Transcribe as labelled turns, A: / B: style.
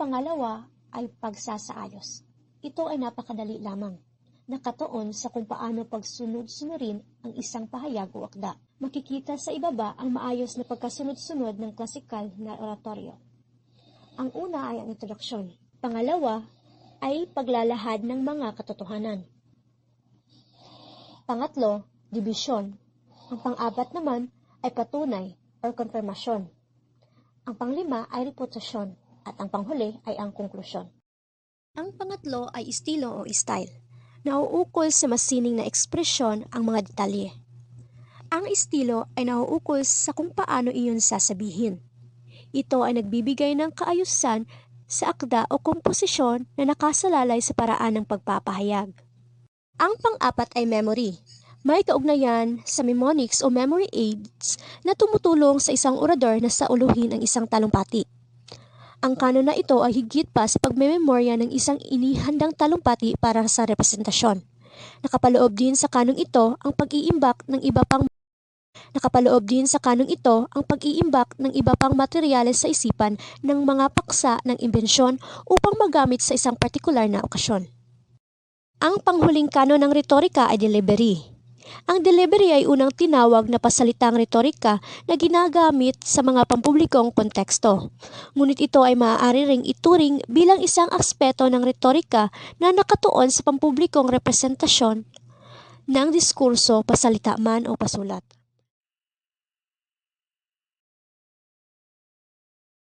A: pangalawa ay pagsasaayos. Ito ay napakadali lamang. Nakatuon sa kung paano pagsunod-sunurin ang isang pahayag o akda. Makikita sa ibaba ang maayos na pagkasunod-sunod ng klasikal na oratoryo. Ang una ay ang introduksyon. Pangalawa ay paglalahad ng mga katotohanan. Pangatlo, dibisyon. Ang pang-apat naman ay patunay or konfirmasyon. Ang panglima ay reputasyon at ang panghuli ay ang konklusyon. Ang pangatlo ay estilo o style. Nauukol sa masining na ekspresyon ang mga detalye. Ang estilo ay nauukol sa kung paano iyon sasabihin. Ito ay nagbibigay ng kaayusan sa akda o komposisyon na nakasalalay sa paraan ng pagpapahayag. Ang pang-apat ay memory. May kaugnayan sa mnemonics o memory aids na tumutulong sa isang orador na sauluhin ang isang talumpati. Ang kanon na ito ay higit pa sa pagmemorya ng isang inihandang talumpati para sa representasyon. Nakapaloob din sa kanong ito ang pag-iimbak ng iba pang materyales sa isipan ng mga paksa ng imbensyon upang magamit sa isang partikular na okasyon. Ang panghuling kanon ng retorika ay delivery. Ang delivery ay unang tinawag na pasalitang retorika na ginagamit sa mga pampublikong konteksto. Ngunit ito ay maaari ring ituring bilang isang aspeto ng retorika na nakatuon sa pampublikong representasyon ng diskurso, pasalita man o pasulat.